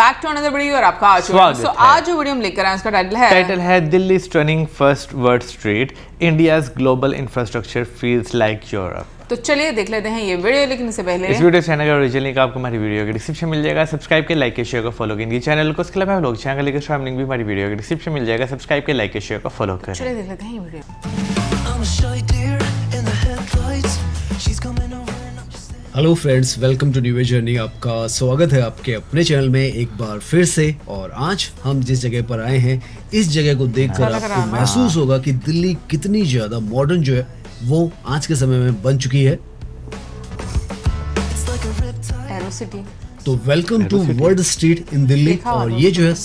Back to another video और आपका आज आज जो वीडियो हम लेकर आए उसका टाइटल है Delhi stunning first world street, India's global infrastructure feels like Europe. तो चलिए देख लेते हैं ये वीडियो, लेकिन इससे पहले इस वीडियो चैनल का ओरिजिनल लिंक आपको हमारी वीडियो के डिस्क्रिप्शन मिल जाएगा। सब्सक्राइब के, लाइक के, शेयर को फॉलो करेंगे चैनल को। उसके अलावा लोग चैनल लिंक भी हमारी वीडियो के डिस्क्रिप्शन मिल जाएगा। सब्सक्राइब के, लाइक के, शेयर को फॉलो करें। चलिए देख लेते हैं ये video. Hello friends, welcome to new journey. आपका स्वागत है आपके अपने चैनल में एक बार फिर से। और आज हम जिस जगह पर आए हैं, इस जगह को देखकर आपको महसूस होगा कि दिल्ली कितनी ज्यादा मॉडर्न जो है वो आज के समय में बन चुकी है। Arrow city. तो welcome to world street in Delhi. और ये जो है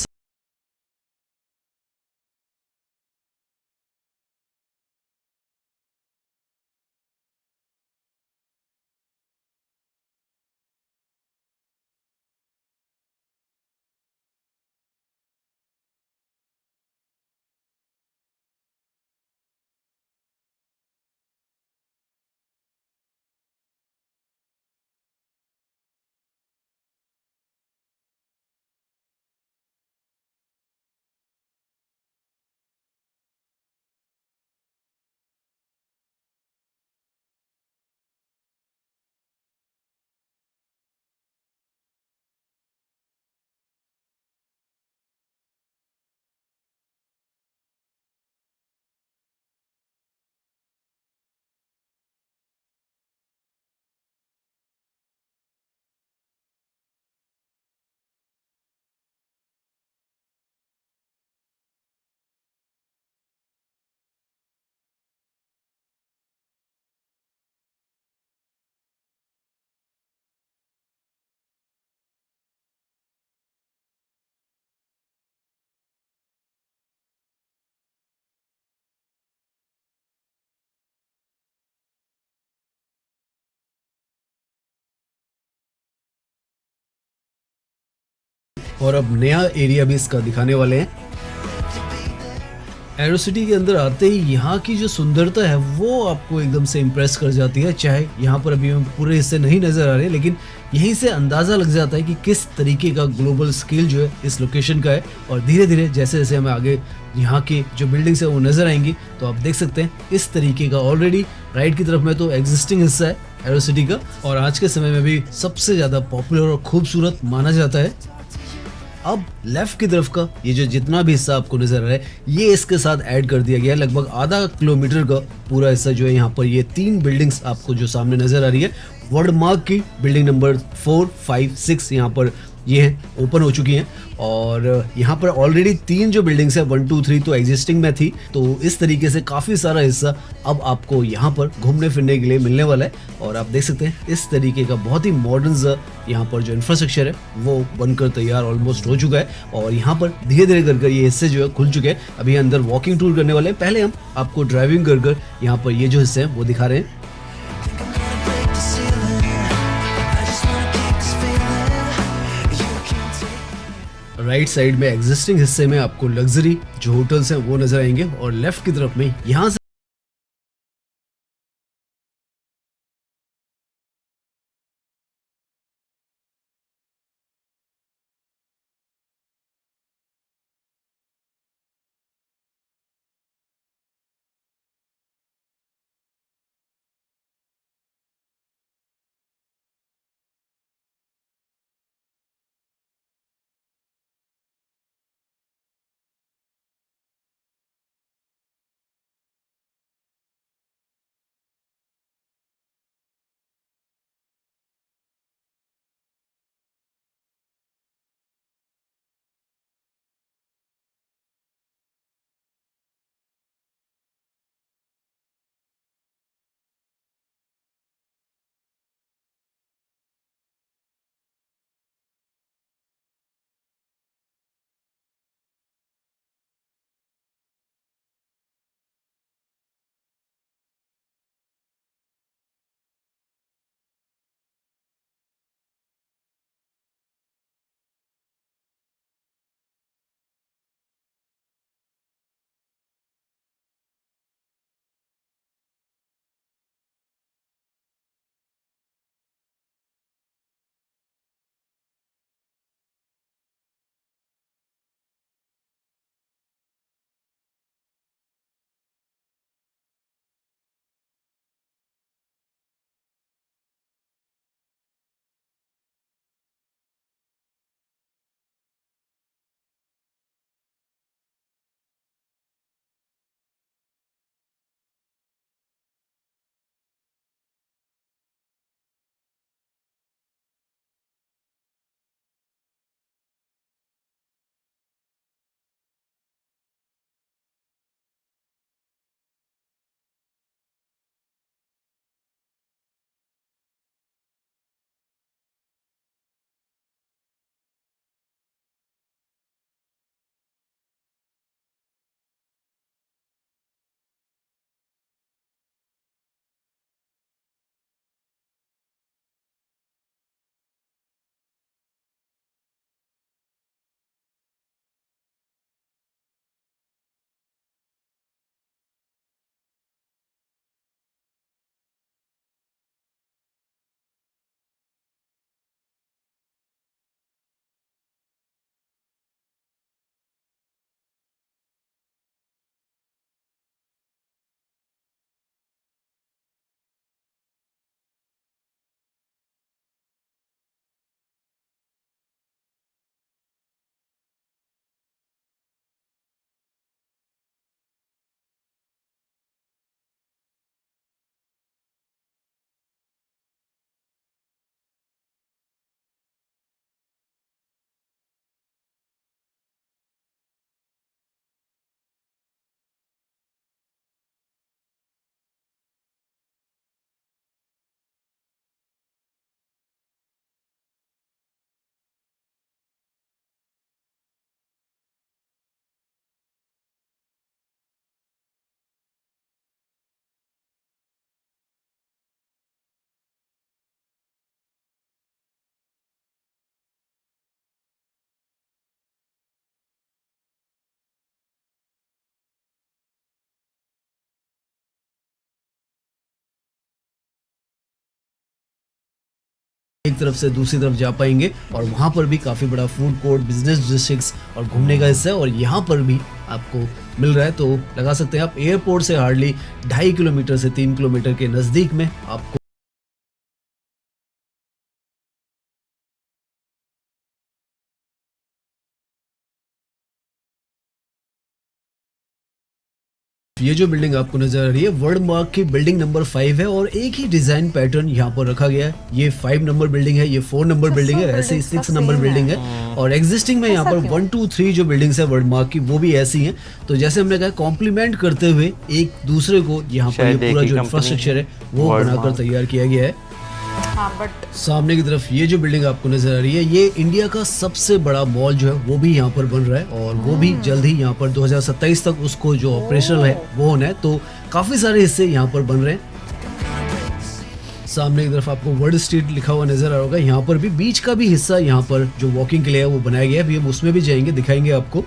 और अब नया एरिया भी इसका दिखाने वाले हैं। एरो सिटी के अंदर आते ही यहाँ की जो सुंदरता है वो आपको एकदम से इम्प्रेस कर जाती है। चाहे यहाँ पर अभी हम पूरे हिस्से नहीं नजर आ रहे, लेकिन यहीं से अंदाजा लग जाता है कि किस तरीके का ग्लोबल स्केल जो है इस लोकेशन का है। और धीरे धीरे जैसे जैसे हमें आगे यहाँ की जो बिल्डिंग्स है वो नजर आएंगी तो आप देख सकते हैं इस तरीके का ऑलरेडी राइट की तरफ में तो एग्जिस्टिंग हिस्सा है एरो सिटी का, और आज के समय में भी सबसे ज्यादा पॉपुलर और खूबसूरत माना जाता है। अब लेफ्ट की तरफ का ये जो जितना भी हिस्सा आपको नजर आ रहा है ये इसके साथ ऐड कर दिया गया है। लगभग आधा किलोमीटर का पूरा हिस्सा जो है यहाँ पर ये 3 बिल्डिंग्स आपको जो सामने नजर आ रही है, वर्ल्ड मार्क की बिल्डिंग नंबर 4, 5, 6 यहाँ पर ये हैं ओपन हो चुकी हैं। और यहाँ पर ऑलरेडी 3 जो बिल्डिंग्स है 1, 2, 3 तो एग्जिस्टिंग में थी। तो इस तरीके से काफ़ी सारा हिस्सा अब आपको यहाँ पर घूमने फिरने के लिए मिलने वाला है। और आप देख सकते हैं इस तरीके का बहुत ही मॉडर्न यहाँ पर जो इंफ्रास्ट्रक्चर है वो बनकर तैयार ऑलमोस्ट हो चुका है। और यहाँ पर धीरे धीरे कर ये हिस्से जो है खुल चुके हैं। अभी अंदर वॉकिंग टूर करने वाले हैं। पहले हम आपको ड्राइविंग कर यहाँ पर ये जो हिस्से हैं वो दिखा रहे हैं। राइट साइड में एग्जिस्टिंग हिस्से में आपको लग्जरी जो होटल्स हैं वो नजर आएंगे। और लेफ्ट की तरफ में यहाँ से एक तरफ से दूसरी तरफ जा पाएंगे और वहाँ पर भी काफ़ी बड़ा फूड कोर्ट, बिजनेस डिस्ट्रिक्ट्स और घूमने का हिस्सा है और यहाँ पर भी आपको मिल रहा है। तो लगा सकते हैं आप एयरपोर्ट से हार्डली 2.5 किलोमीटर से 3 किलोमीटर के नज़दीक में आपको ये जो बिल्डिंग आपको नजर आ रही है वर्ल्ड मार्क की बिल्डिंग नंबर 5 है और एक ही डिजाइन पैटर्न यहाँ पर रखा गया है। ये 5 नंबर बिल्डिंग है, ये 4 नंबर बिल्डिंग है, ऐसे ही 6 नंबर बिल्डिंग है और एग्जिस्टिंग में यहाँ पर 1 2 3 जो बिल्डिंग्स है वर्ल्ड मार्क की वो भी ऐसी हैं। तो जैसे हमने कहा कॉम्प्लीमेंट करते हुए एक दूसरे को यहाँ पर ये पूरा जो इंफ्रास्ट्रक्चर है वो बनाकर तैयार किया गया है। हाँ, बट सामने की तरफ ये जो बिल्डिंग आपको नजर आ रही है ये इंडिया का सबसे बड़ा मॉल जो है वो भी यहाँ पर बन रहा है और वो भी जल्द ही यहाँ पर 2027 तक उसको जो ऑपरेशनल है वो होना है। तो काफी सारे हिस्से यहाँ पर बन रहे हैं। सामने की तरफ आपको वर्ल्ड स्ट्रीट लिखा हुआ नजर आ रहा होगा, यहाँ पर भी बीच का भी हिस्सा यहाँ पर जो वॉकिंग के लिए है वो बनाया गया है। अभी हम उसमें भी जाएंगे, दिखाएंगे आपको।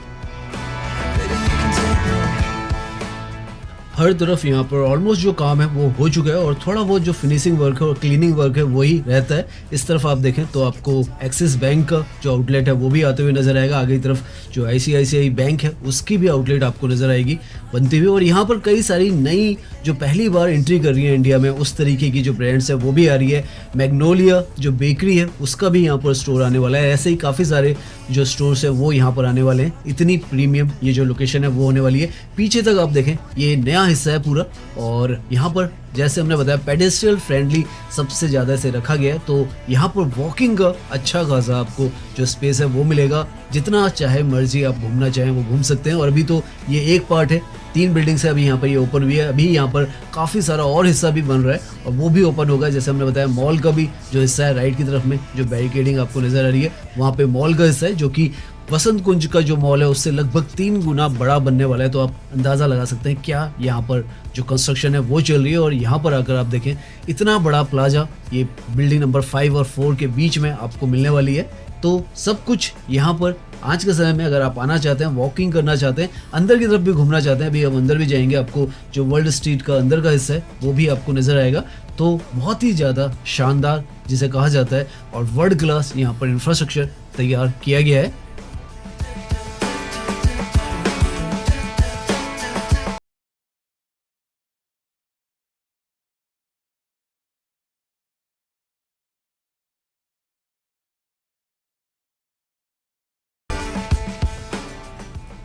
हर तरफ यहाँ पर ऑलमोस्ट जो काम है वो हो चुका है और थोड़ा बहुत जो फिनिशिंग वर्क है और क्लीनिंग वर्क है वही रहता है। इस तरफ आप देखें तो आपको एक्सिस बैंक का जो आउटलेट है वो भी आते हुए नजर आएगा। आगे की तरफ जो ICICI बैंक है उसकी भी आउटलेट आपको नजर आएगी बनती हुई और यहाँ पर कई सारी नई जो पहली बार एंट्री कर रही है इंडिया में उस तरीके की जो ब्रांड्स है वो भी आ रही है। मैग्नोलिया जो बेकरी है उसका भी यहाँ पर स्टोर आने वाला है। ऐसे ही काफ़ी सारे जो स्टोर्स है वो यहाँ पर आने वाले हैं। इतनी प्रीमियम ये जो लोकेशन है वो होने वाली है। पीछे तक आप देखें ये नया हिस्सा है पूरा और यहाँ पर जैसे हमने बताया पेडेस्ट्रियल फ्रेंडली सबसे ज़्यादा इसे रखा गया है। तो यहाँ पर वॉकिंग का अच्छा खासा आपको जो स्पेस है वो मिलेगा। जितना चाहे मर्जी आप घूमना चाहें वो घूम सकते हैं और अभी तो ये एक पार्ट है, 3 बिल्डिंग्स है अभी यहाँ पर ये ओपन हुई है। अभी यहाँ पर काफ़ी सारा और हिस्सा भी बन रहा है और वो भी ओपन होगा। जैसे हमने बताया मॉल का भी जो हिस्सा है राइट की तरफ में जो बैरिकेडिंग आपको नज़र आ रही है वहाँ पे मॉल का हिस्सा है जो कि वसंत कुंज का जो मॉल है उससे लगभग 3 गुना बड़ा बनने वाला है। तो आप अंदाज़ा लगा सकते हैं क्या यहाँ पर जो कंस्ट्रक्शन है वो चल रही है। और यहाँ पर आकर आप देखें इतना बड़ा प्लाजा ये बिल्डिंग नंबर 5 और 4 के बीच में आपको मिलने वाली है। तो सब कुछ यहाँ पर आज के समय में अगर आप आना चाहते हैं, वॉकिंग करना चाहते हैं, अंदर की तरफ भी घूमना चाहते हैं, अभी हम अंदर भी जाएंगे, आपको जो वर्ल्ड स्ट्रीट का अंदर का हिस्सा है वो भी आपको नजर आएगा। तो बहुत ही ज़्यादा शानदार जिसे कहा जाता है और वर्ल्ड क्लास यहाँ पर इंफ्रास्ट्रक्चर तैयार किया गया है।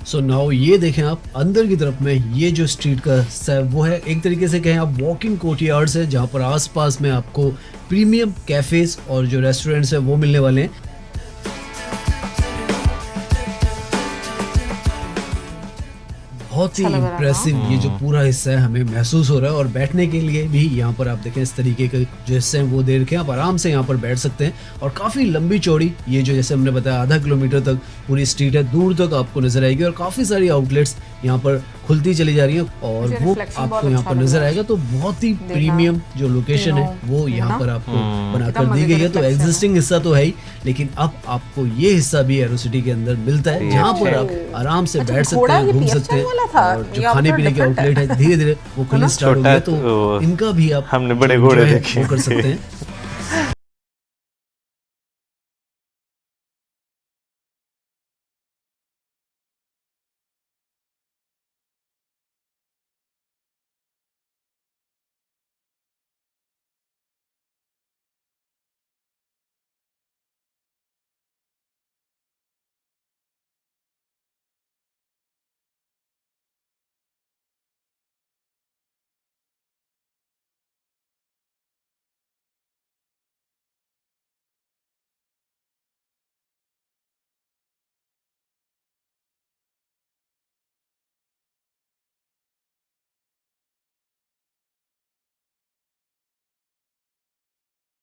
सो नाउ ये देखें आप अंदर की तरफ में ये जो स्ट्रीट का हिस्सा है वो है एक तरीके से कहें आप वॉकिंग कोर्टयार्ड्स है जहाँ पर आसपास में आपको प्रीमियम कैफेज और जो रेस्टोरेंट्स है वो मिलने वाले हैं। बहुत ही इम्प्रेसिव ये जो पूरा हिस्सा है हमें महसूस हो रहा है और बैठने के लिए भी यहाँ पर आप देखें इस तरीके के जो हिस्से हैं वो दे रखे हैं। आप आराम से यहाँ पर बैठ सकते हैं और काफ़ी लंबी चौड़ी ये जो जैसे हमने बताया आधा किलोमीटर तक पूरी स्ट्रीट है, दूर तक आपको नजर आएगी और काफ़ी सारी आउटलेट्स यहाँ पर खुलती चली जा रही हैं और वो आपको यहाँ पर नजर आएगा। तो बहुत ही प्रीमियम जो लोकेशन है वो यहाँ पर आपको बनाकर दी गई है। तो एग्जिस्टिंग हिस्सा तो है ही लेकिन अब आपको ये हिस्सा भी एरोसिटी के अंदर मिलता है जहाँ पर आप आराम से बैठ सकते हैं, घूम सकते हैं और जो खाने पीने के आउटलेट है धीरे धीरे वो खुलने स्टार्ट हो गए। तो इनका भी आप हमने बड़े घोड़े देखे वो कर सकते हैं।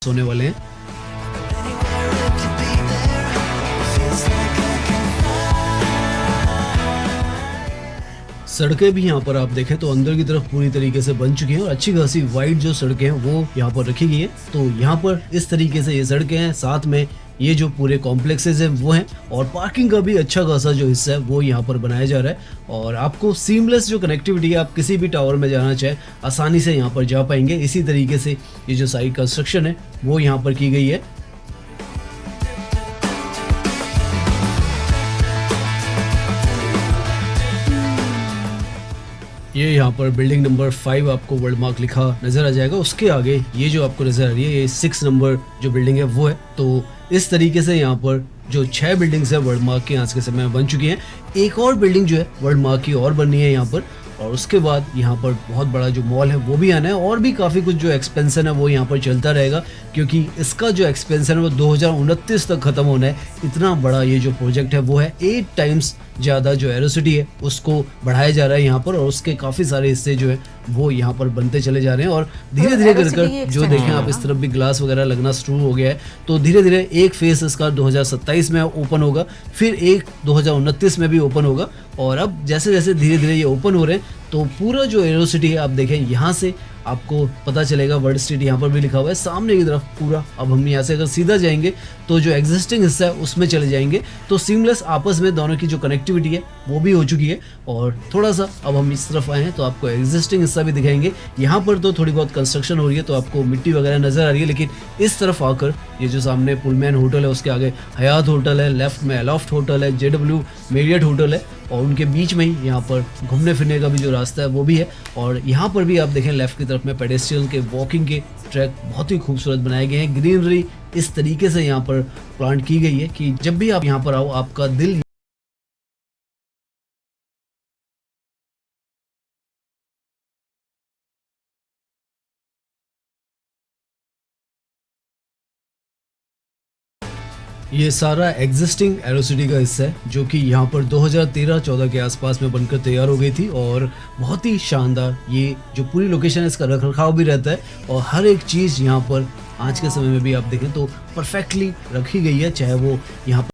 सोने वाले हैं। सड़कें भी यहाँ पर आप देखें तो अंदर की तरफ पूरी तरीके से बन चुकी हैं और अच्छी खासी वाइड जो सड़कें हैं वो यहाँ पर रखी गई हैं। तो यहाँ पर इस तरीके से ये सड़कें हैं, साथ में ये जो पूरे कॉम्प्लेक्सेस हैं वो हैं और पार्किंग का भी अच्छा खासा जो हिस्सा है वो यहाँ पर बनाया जा रहा है और आपको सीमलेस जो कनेक्टिविटी है, आप किसी भी टावर में जाना चाहें आसानी से यहाँ पर जा पाएंगे। इसी तरीके से ये जो सारी कंस्ट्रक्शन है वो यहाँ पर की गई है। ये यहाँ पर बिल्डिंग नंबर 5 आपको वर्ल्ड मार्क लिखा नजर आ जाएगा। उसके आगे ये जो आपको नजर आ रही है, ये 6 नंबर जो बिल्डिंग है वो है। तो इस तरीके से यहाँ पर जो 6 बिल्डिंग्स है वर्ल्ड मार्क की आज के समय में बन चुकी हैं। एक और बिल्डिंग जो है वर्ल्ड मार्क की और बननी है यहाँ पर, और उसके बाद यहाँ पर बहुत बड़ा जो मॉल है वो भी आना है, और भी काफ़ी कुछ जो एक्सपेंशन है वो यहाँ पर चलता रहेगा, क्योंकि इसका जो एक्सपेंशन है वो 2029 तक खत्म होना है। इतना बड़ा ये जो प्रोजेक्ट है वो है 8 टाइम्स ज़्यादा जो एरोसिटी है उसको बढ़ाया जा रहा है यहाँ पर, और उसके काफ़ी सारे हिस्से जो है वो यहाँ पर बनते चले जा रहे हैं। और धीरे धीरे कर जो देखें आप, इस तरफ भी ग्लास वगैरह लगना शुरू हो गया है। तो धीरे धीरे एक फेस इसका 2027 में ओपन होगा, फिर एक 2029 में भी ओपन होगा, और अब जैसे जैसे धीरे धीरे ये ओपन हो रहे हैं तो पूरा जो एरोसिटी है आप देखें यहाँ से आपको पता चलेगा, वर्ल्ड स्ट्रीट यहाँ पर भी लिखा हुआ है सामने की तरफ पूरा। अब हम यहाँ से अगर सीधा जाएंगे तो जो एग्जिस्टिंग हिस्सा है उसमें चले जाएंगे, तो सीमलेस आपस में दोनों की जो कनेक्टिविटी है वो भी हो चुकी है। और थोड़ा सा अब हम इस तरफ आए हैं तो आपको एग्जिस्टिंग हिस्सा भी दिखाएंगे। यहाँ पर तो थोड़ी बहुत कंस्ट्रक्शन हो रही है तो आपको मिट्टी वगैरह नजर आ रही है, लेकिन इस तरफ आकर ये जो सामने पुलमैन होटल है उसके आगे हयात होटल है, लेफ्ट में एलॉफ्ट होटल है, JW मेरियट होटल है, और उनके बीच में ही यहाँ पर घूमने फिरने का भी जो रास्ता है वो भी है। और यहाँ पर भी आप देखें लेफ्ट की तरफ में पेडेस्ट्रियन के वॉकिंग के ट्रैक बहुत ही खूबसूरत बनाए गए हैं। ग्रीनरी इस तरीके से यहाँ पर प्लांट की गई है कि जब भी आप यहाँ पर आओ आपका दिल ये सारा एग्जिस्टिंग एरोसिटी का हिस्सा है, जो कि यहाँ पर 2013-14 के आसपास में बनकर तैयार हो गई थी, और बहुत ही शानदार ये जो पूरी लोकेशन है इसका रख रखाव भी रहता है, और हर एक चीज़ यहाँ पर आज के समय में भी आप देखें तो परफेक्टली रखी गई है, चाहे वो यहाँ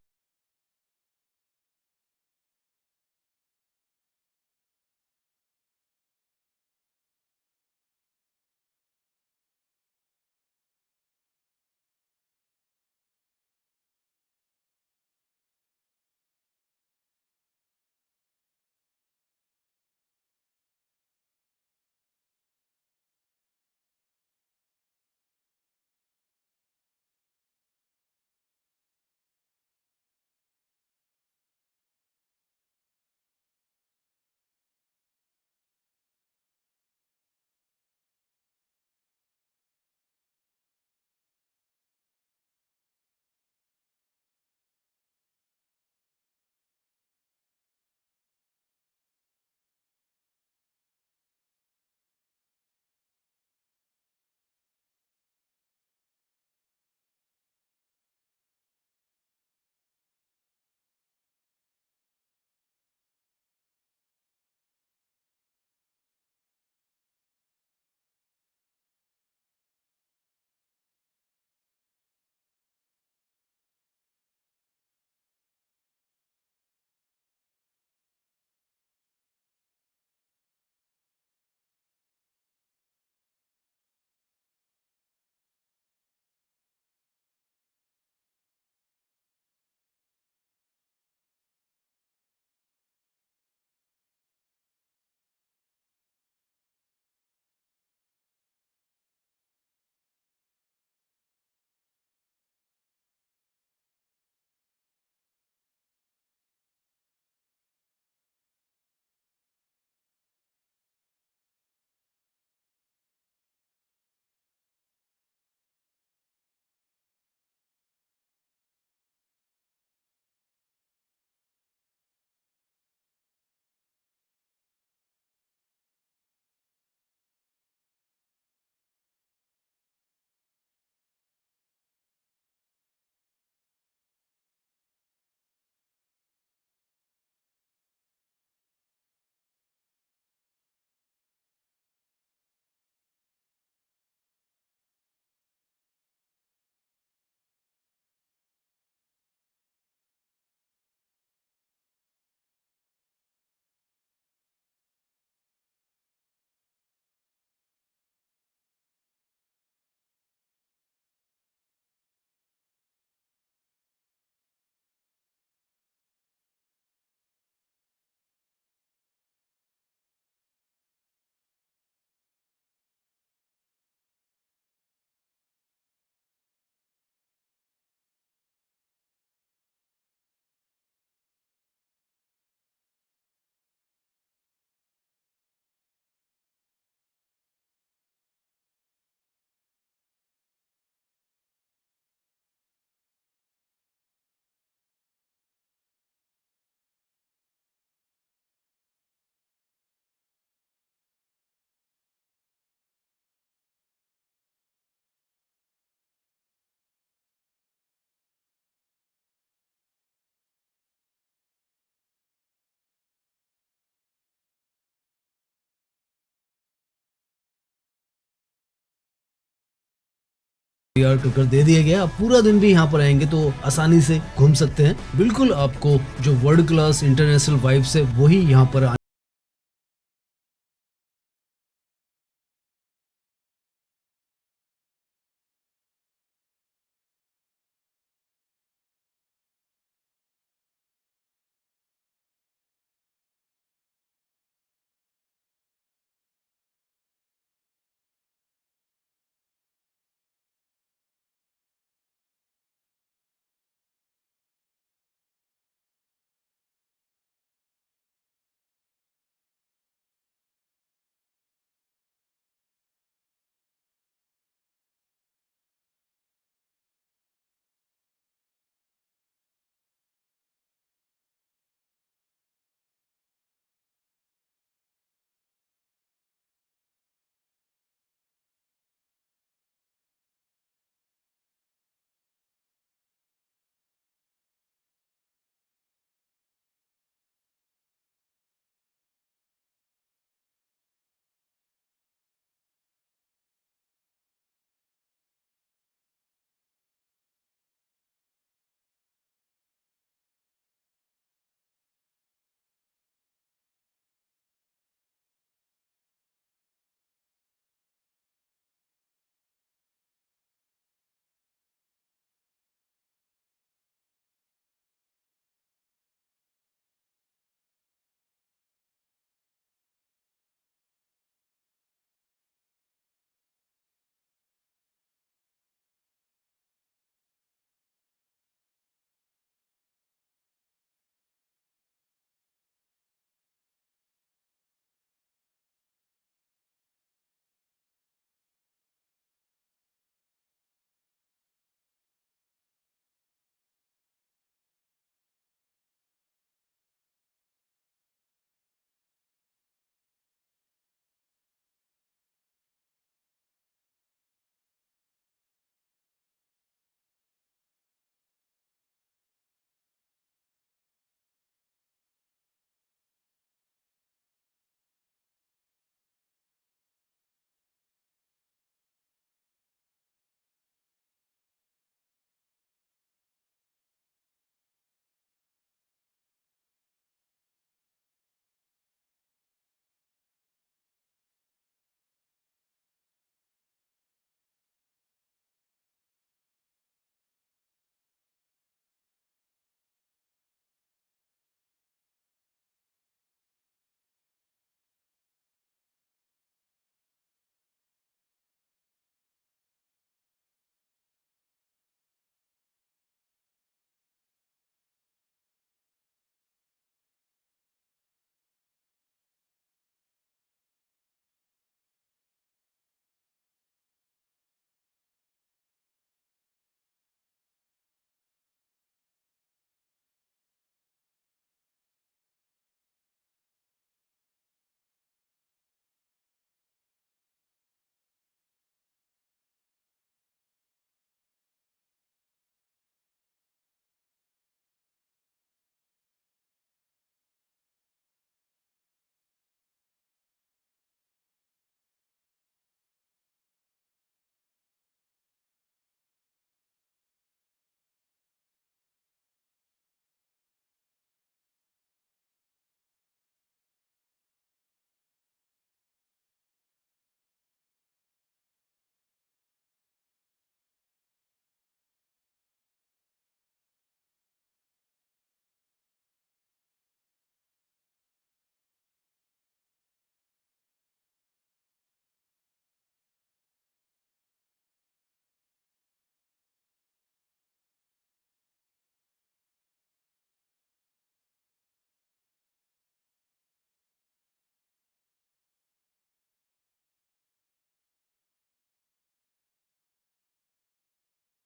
तैयार कर दे दिया गया। आप पूरा दिन भी यहाँ पर आएंगे तो आसानी से घूम सकते हैं। बिल्कुल आपको जो वर्ल्ड क्लास इंटरनेशनल वाइब्स है वही यहाँ पर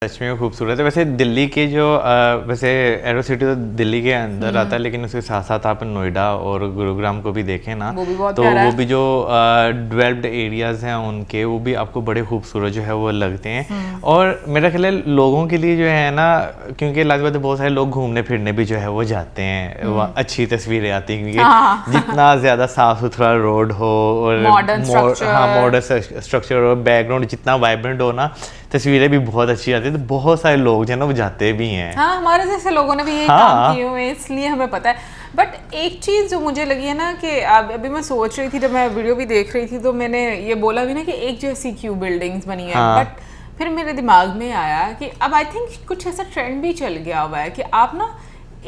सच में खूबसूरत है। वैसे दिल्ली के जो वैसे एरो सिटी तो दिल्ली के अंदर आता है, लेकिन उसके साथ साथ आप नोएडा और गुरुग्राम को भी देखें ना, वो भी बहुत तो प्यारा वो है। भी जो डेवलप्ड एरियाज हैं उनके, वो भी आपको बड़े खूबसूरत जो है वो लगते हैं। और मेरा ख्याल है लोगों के लिए जो है ना, क्योंकि लाजवाब बात है, बहुत सारे लोग घूमने फिरने भी जो है वो जाते हैं, वहाँ अच्छी तस्वीरें आती हैं, क्योंकि जितना ज़्यादा साफ सुथरा रोड हो और मॉडर्न स्ट्रक्चर, मॉडर्न स्ट्रक्चर और बैकग्राउंड जितना वाइब्रेंट हो ना, तस्वीरें भी बहुत अच्छी आती है, तो बहुत सारे लोग जो है ना वो जाते भी हैं। हाँ, हमारे जैसे लोगों ने भी यही काम किए हुए हैं, इसलिए हमें पता है। बट एक चीज़ जो मुझे लगी है ना कि अभी मैं सोच रही थी, जब मैं वीडियो भी देख रही थी तो मैंने ये बोला भी ना कि एक जैसी क्यों बिल्डिंग्स बनी है, बट फिर मेरे दिमाग में आया कि अब आई थिंक कुछ ऐसा ट्रेंड भी चल गया हुआ है कि आप ना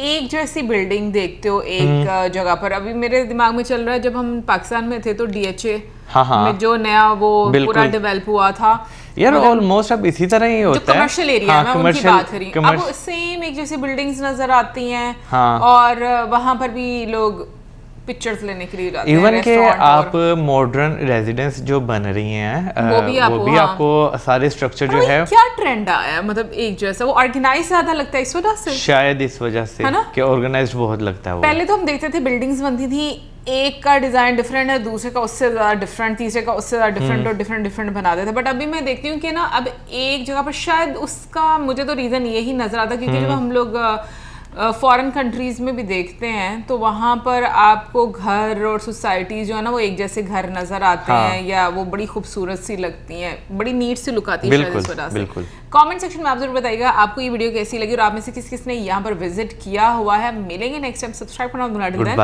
एक जैसी बिल्डिंग देखते हो एक जगह पर। अभी मेरे दिमाग में चल रहा है, जब हम पाकिस्तान में थे तो DHA में जो नया वो पूरा डेवलप हुआ था यार, ऑलमोस्ट अब इसी तरह ही होता है। जो कमर्शियल एरिया है, मैं उनकी बात कर रही हूँ। अब सेम एक जैसी बिल्डिंग्स नजर आती हैं, और वहां पर भी लोग पिक्चर्स लेने के लिए जाते हैं। इवन के आप मॉडर्न रेजिडेंस जो बन रही हैं वो भी आपको सारे स्ट्रक्चर जो है। क्या ट्रेंड आया, मतलब एक जैसा, वो ऑर्गेनाइज ज्यादा लगता है इस वजह से, शायद इस वजह से कि ऑर्गेनाइज्ड बहुत लगता है वो। पहले तो हम देखते थे बिल्डिंग्स बनती थी, एक का डिजाइन डिफरेंट है, दूसरे का उससे ज्यादा डिफरेंट, तीसरे का उससे ज्यादा डिफरेंट, और डिफरेंट बनाते थे। बट अभी मैं देखती हूँ कि ना अब एक जगह पर, शायद उसका मुझे तो रीजन यही नजर आता, क्योंकि जब हम लोग फॉरेन कंट्रीज में भी देखते हैं तो वहाँ पर आपको घर और सोसाइटी जो है ना वो एक जैसे घर नजर आते हैं, या वो बड़ी खूबसूरत सी लगती हैं, बड़ी नीट सी लुक आती है शायद इस वजह से। कमेंट सेक्शन में आप जरूर बताइएगा आपको ये वीडियो कैसी लगी, और आप में से किस किस ने यहाँ पर विजिट किया हुआ है। मिलेंगे नेक्स्ट टाइम, सब्सक्राइब करना मत भूलना।